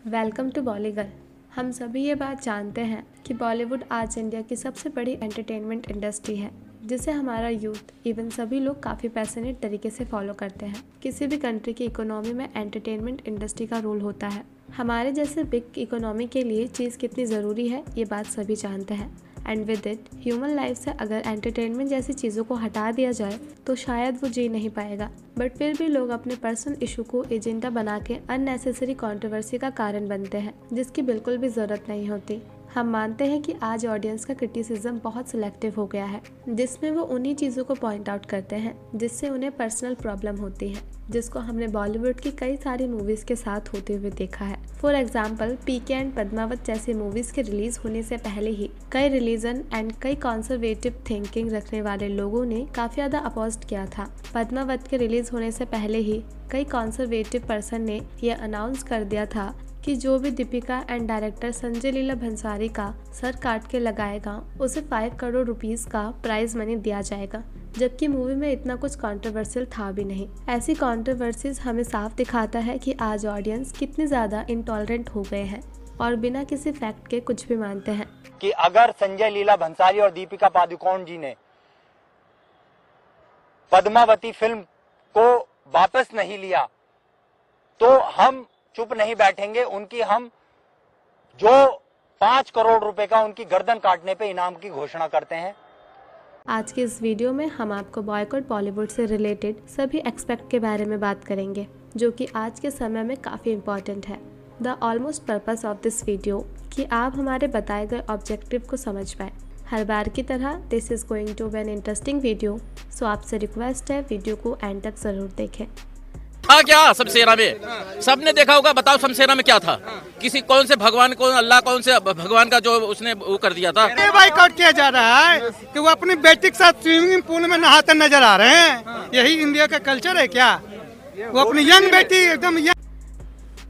Welcome to बॉलीगर्ल। हम सभी ये बात जानते हैं कि बॉलीवुड आज इंडिया की सबसे बड़ी एंटरटेनमेंट इंडस्ट्री है, जिसे हमारा यूथ इवन सभी लोग काफ़ी पैशनेट तरीके से फॉलो करते हैं। किसी भी कंट्री की इकोनॉमी में एंटरटेनमेंट इंडस्ट्री का रोल होता है। हमारे जैसे बिग इकोनॉमी के लिए चीज़ कितनी ज़रूरी है ये बात सभी जानते हैं। And with it human life से अगर एंटरटेनमेंट जैसी चीज़ों को हटा दिया जाए तो शायद वो जी नहीं पाएगा। बट फिर भी लोग अपने पर्सनल इशू को एजेंडा बना के अननेसेसरी कंट्रोवर्सी का कारण बनते हैं, जिसकी बिल्कुल भी ज़रूरत नहीं होती। हम मानते हैं कि आज ऑडियंस का क्रिटिसिज्म बहुत सिलेक्टिव हो गया है, जिसमें वो उन्हीं चीज़ों को पॉइंट आउट करते हैं जिससे उन्हें पर्सनल प्रॉब्लम होती है, जिसको हमने बॉलीवुड की कई सारी मूवीज़ के साथ होते हुए देखा है। For example, PK and Padmaavat जैसी मूवीज़ के रिलीज होने से पहले ही कई रिलीजन एंड कई कॉन्जर्वेटिव थिंकिंग रखने वाले लोगों ने काफ़ी ज़्यादा अपोज किया था। पद्मावत के रिलीज होने से पहले ही कई कॉन्जर्वेटिव पर्सन ने यह अनाउंस कर दिया था कि जो भी दीपिका एंड डायरेक्टर संजय लीला भंसाली का सर काट के लगाएगा उसे 5 करोड़ रुपीस का प्राइज मनी दिया जाएगा, जबकि मूवी में इतना कुछ कंट्रोवर्शियल था भी नहीं। ऐसी कंट्रोवर्सीज हमें साफ दिखाता है कि आज ऑडियंस कितनी ज्यादा इंटॉलरेंट हो गए हैं और बिना किसी फैक्ट के कुछ भी मानते हैं। कि अगर संजय लीला भंसाली और दीपिका पादुकोण जी ने पद्मावती फिल्म को वापस नहीं लिया तो हम चुप नहीं बैठेंगे। उनकी हम जो 5 करोड़ रुपए का उनकी गर्दन काटने पे इनाम की घोषणा करते हैं। आज के इस वीडियो में हम आपको बॉयकॉट बॉलीवुड से रिलेटेड सभी एक्सपेक्ट के बारे में बात करेंगे, जो कि आज के समय में काफ़ी इम्पोर्टेंट है। The almost purpose of this video कि आप हमारे बताए गए ऑब्जेक्टिव को समझ पाए। हर बार की तरह this is going to be an interesting video, so आपसे रिक्वेस्ट है वीडियो को एंड तक ज़रूर देखें। क्या शमशेरा में सबने देखा होगा। बताओ शमशेरा में क्या था? किसी कौन से भगवान को, अल्लाह कौन से भगवान का जो उसने वो कर दिया था। बाइकआउट किया जा रहा है कि वो अपनी बेटी के साथ स्विमिंग पूल में नहाते नजर आ रहे हैं। यही इंडिया का कल्चर है क्या? वो अपनी यंग बेटी एकदम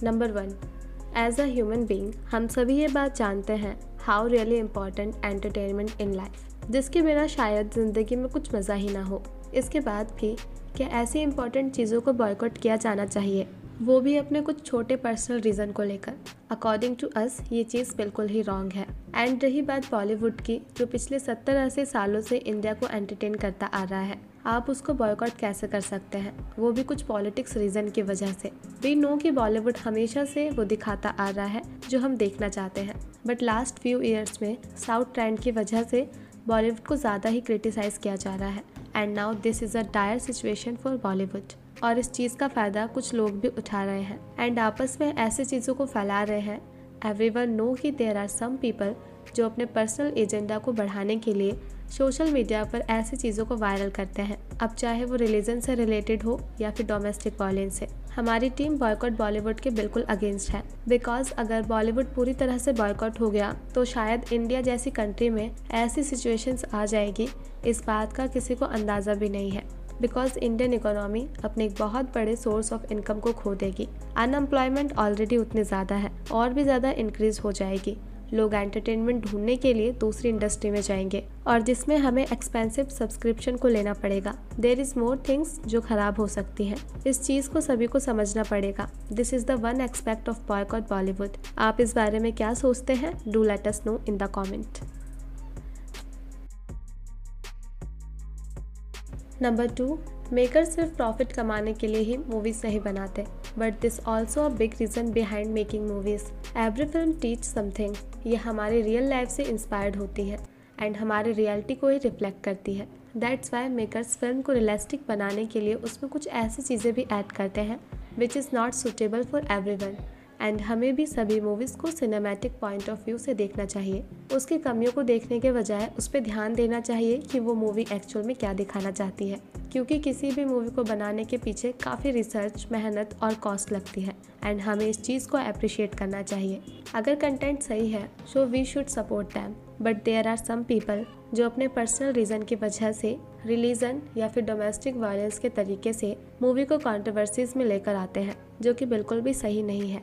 number 1, as a human being हम सभी ये बात जानते हैं how really important entertainment in life, जिसके बिना शायद जिंदगी में कुछ मज़ा ही ना हो। इसके बाद भी क्या ऐसी इंपॉर्टेंट चीज़ों को बॉयकॉट किया जाना चाहिए, वो भी अपने कुछ छोटे पर्सनल रीज़न को लेकर? अकॉर्डिंग टू अस ये चीज़ बिल्कुल ही रॉन्ग है। एंड रही बात बॉलीवुड की, जो पिछले 70-80 सालों से इंडिया को एंटरटेन करता आ रहा है, आप उसको बॉयकॉट कैसे कर सकते हैं, वो भी कुछ पॉलिटिक्स रीज़न की वजह से। वी नो कि बॉलीवुड हमेशा से वो दिखाता आ रहा है जो हम देखना चाहते हैं, बट लास्ट फ्यू ईयर्स में साउथ ट्रेंड की वजह से बॉलीवुड को ज़्यादा ही क्रिटिसाइज़ किया जा रहा है। And now this is a dire situation for Bollywood, और इस चीज़ का फ़ायदा कुछ लोग भी उठा रहे हैं एंड आपस में ऐसे चीज़ों को फैला रहे हैं। एवरीवन नो कि देयर आर सम पीपल जो अपने पर्सनल एजेंडा को बढ़ाने के लिए सोशल मीडिया पर ऐसी चीज़ों को वायरल करते हैं, अब चाहे वो रिलीजन से रिलेटेड हो या फिर डोमेस्टिक वायलेंस से। हमारी टीम बॉयकॉट बॉलीवुड के बिल्कुल अगेंस्ट है, बिकॉज अगर बॉलीवुड पूरी तरह से बॉयकॉट हो गया तो शायद इंडिया जैसी कंट्री में ऐसी सिचुएशंस आ जाएगी, इस बात का किसी को अंदाज़ा भी नहीं है। बिकॉज इंडियन इकोनॉमी अपने एक बहुत बड़े सोर्स ऑफ इनकम को खो देगी। अनएम्प्लॉयमेंट ऑलरेडी उतनी ज़्यादा है और भी ज़्यादा इंक्रीज हो जाएगी। लोग एंटरटेनमेंट ढूंढने के लिए दूसरी इंडस्ट्री में जाएंगे और जिसमें हमें एक्सपेंसिव सब्सक्रिप्शन को लेना पड़ेगा। देयर इज़ मोर थिंग्स जो खराब हो सकती हैं। इस चीज़ को सभी को समझना पड़ेगा। This is the one expect of boycott Bollywood. आप इस बारे में क्या सोचते हैं? Do let us know in the comment. Number 2, maker सिर्फ प्रॉफिट कमाने के लिए ही मूवीज नहीं बनाते, but this also a big reason behind making movies. Every film teach something. ये हमारे रियल लाइफ से इंस्पायर्ड होती है एंड हमारे रियलिटी को ही रिफ्लेक्ट करती है। दैट्स वाई मेकर्स फिल्म को रियलिस्टिक बनाने के लिए उसमें कुछ ऐसी चीज़ें भी ऐड करते हैं which is not suitable for everyone. And हमें भी सभी मूवीज़ को सिनेमैटिक पॉइंट ऑफ व्यू से देखना चाहिए। उसकी कमियों को देखने के बजाय उस पर ध्यान देना चाहिए कि वो मूवी एक्चुअल में क्या दिखाना चाहती है, क्योंकि किसी भी मूवी को बनाने के पीछे काफ़ी रिसर्च, मेहनत और कॉस्ट लगती है एंड हमें इस चीज़ को अप्रिशिएट करना चाहिए। अगर कंटेंट सही है so we should support them, but there are some people जो अपने पर्सनल रीज़न की वजह से रिलीजन या फिर डोमेस्टिक वायलेंस के तरीके से मूवी को कंट्रोवर्सीज में लेकर आते हैं, जो कि बिल्कुल भी सही नहीं है।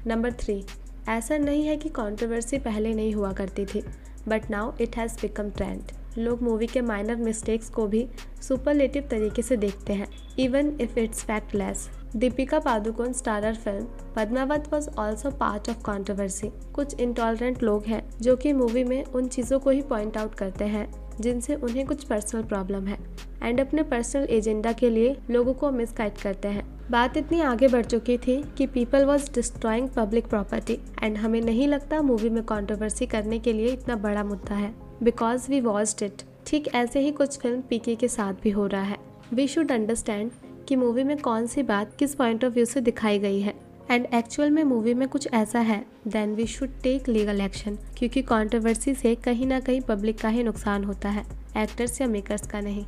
नंबर 3, ऐसा नहीं है कि कंट्रोवर्सी पहले नहीं हुआ करती थी, but now it has become trend. लोग मूवी के माइनर मिस्टेक्स को भी सुपरलेटिव तरीके से देखते हैं, even if it's factless. Deepika Padukone starrer film Padmaavat was also part of controversy. कुछ इंटॉलरेंट लोग हैं जो कि मूवी में उन चीज़ों को ही पॉइंट आउट करते हैं जिनसे उन्हें कुछ पर्सनल प्रॉब्लम है एंड अपने पर्सनल एजेंडा के लिए लोगों को मिसगाइड करते हैं। बात इतनी आगे बढ़ चुकी थी कि people was destroying public property and हमें नहीं लगता मूवी में कंट्रोवर्सी करने के लिए इतना बड़ा मुद्दा है, बिकॉज वी वॉच्ड इट। ठीक ऐसे ही कुछ फिल्म पीके के साथ भी हो रहा है। वी शुड अंडरस्टैंड कि मूवी में कौन सी बात किस पॉइंट ऑफ व्यू से दिखाई गई है एंड एक्चुअल में मूवी में कुछ ऐसा है, then we should take legal action, क्योंकि कंट्रोवर्सी से कहीं ना कहीं पब्लिक का ही नुकसान होता है, एक्टर्स या मेकर्स का नहीं।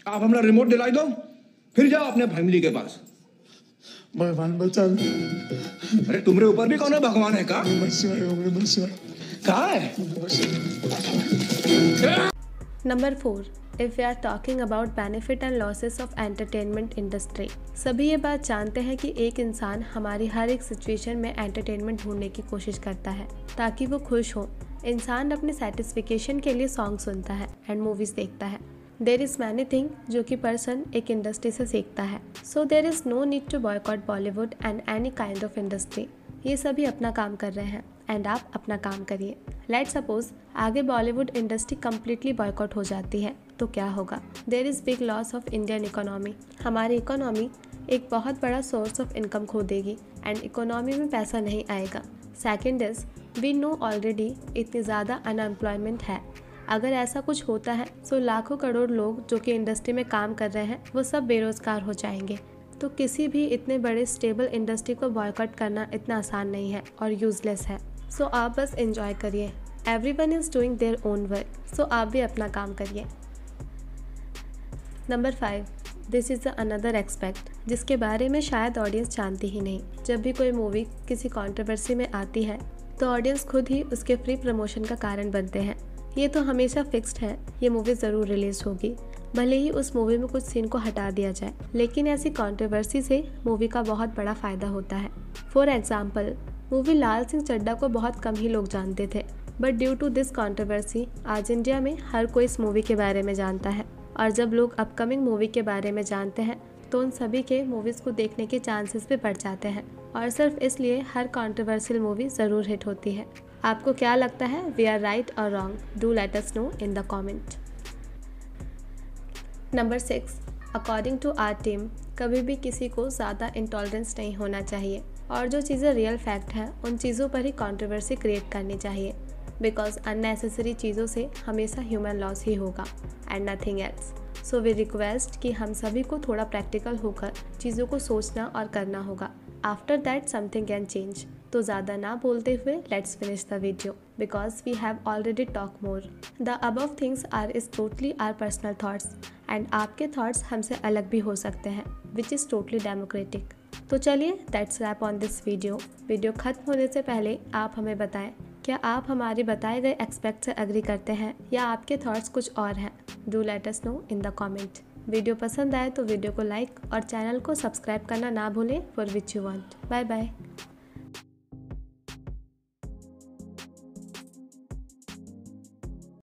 आप अपना रिमोट दिलाई दो, फिर जाओ अपने फैमिली के पास। भगवान बचा। अरे तुम्हारे ऊपर भी कौन है, भगवान है का? कहाँ है? Number 4, if we are talking about benefit and losses of entertainment industry. सभी ये बात जानते हैं कि एक इंसान हमारी हर एक सिचुएशन में एंटरटेनमेंट ढूंढने की कोशिश करता है ताकि वो खुश हो। इंसान अपने सेटिस्फिकेशन के लिए सॉन्ग सुनता है एंड मूवीज देखता है। देर इज़ मैनी थिंग जो कि पर्सन एक इंडस्ट्री से सीखता है। So there is no need to boycott Bollywood and any kind of industry. ये सभी अपना काम कर रहे हैं एंड आप अपना काम करिए। लेट्स सपोज आगे बॉलीवुड इंडस्ट्री कम्प्लीटली बॉयकॉट हो जाती है तो क्या होगा? There is big loss of Indian economy. हमारी इकोनॉमी एक बहुत बड़ा सोर्स ऑफ इनकम खो देगी एंड इकोनॉमी में पैसा नहीं आएगा। Second is we know already इतनी ज़्यादा अनएम्प्लॉयमेंट है। अगर ऐसा कुछ होता है तो लाखों करोड़ लोग जो कि इंडस्ट्री में काम कर रहे हैं वो सब बेरोज़गार हो जाएंगे। तो किसी भी इतने बड़े स्टेबल इंडस्ट्री को बॉयकॉट करना इतना आसान नहीं है और यूजलेस है। सो आप बस एंजॉय करिए। Everyone is doing their own work, so आप भी अपना काम करिए। Number 5, this is the another expect जिसके बारे में शायद ऑडियंस जानती ही नहीं। जब भी कोई मूवी किसी कंट्रोवर्सी में आती है तो ऑडियंस खुद ही उसके फ्री प्रमोशन का कारण बनते हैं। ये तो हमेशा फिक्स्ड है, ये मूवी ज़रूर रिलीज़ होगी, भले ही उस मूवी में कुछ सीन को हटा दिया जाए, लेकिन ऐसी कंट्रोवर्सी से मूवी का बहुत बड़ा फ़ायदा होता है। For example, movie Laal Singh Chaddha को बहुत कम ही लोग जानते थे, but due to this controversy आज इंडिया में हर कोई इस मूवी के बारे में जानता है। और जब लोग अपकमिंग मूवी के बारे में जानते हैं तो उन सभी के मूवीज़ को देखने के चांसेस भी बढ़ जाते हैं और सिर्फ इसलिए हर कंट्रोवर्शियल मूवी ज़रूर हिट होती है। आपको क्या लगता है? वी आर राइट और wrong? Do let us know in the comment. Number 6, according to our team कभी भी किसी को ज़्यादा इंटॉलरेंस नहीं होना चाहिए और जो चीज़ें रियल फैक्ट हैं उन चीज़ों पर ही कंट्रोवर्सी क्रिएट करनी चाहिए, बिकॉज अननेसेसरी चीज़ों से हमेशा ह्यूमन लॉस ही होगा and nothing else. So we request कि हम सभी को थोड़ा प्रैक्टिकल होकर चीज़ों को सोचना और करना होगा। After that something can change. तो ज़्यादा ना बोलते हुए let's finish the video because we have already talk more. The above things are is totally our personal thoughts and आपके थाट्स हमसे अलग भी हो सकते हैं, विच इज़ टोटली डेमोक्रेटिक। तो चलिए that's wrap on this video. Video खत्म होने से पहले आप हमें बताएं, क्या आप हमारे बताए गए एक्सपेक्ट से एग्री करते हैं या आपके थॉट्स कुछ और हैं? Do let us know in the comment. Video पसंद आए तो वीडियो को लाइक और चैनल को सब्सक्राइब करना ना भूलें for which you want. Bye bye.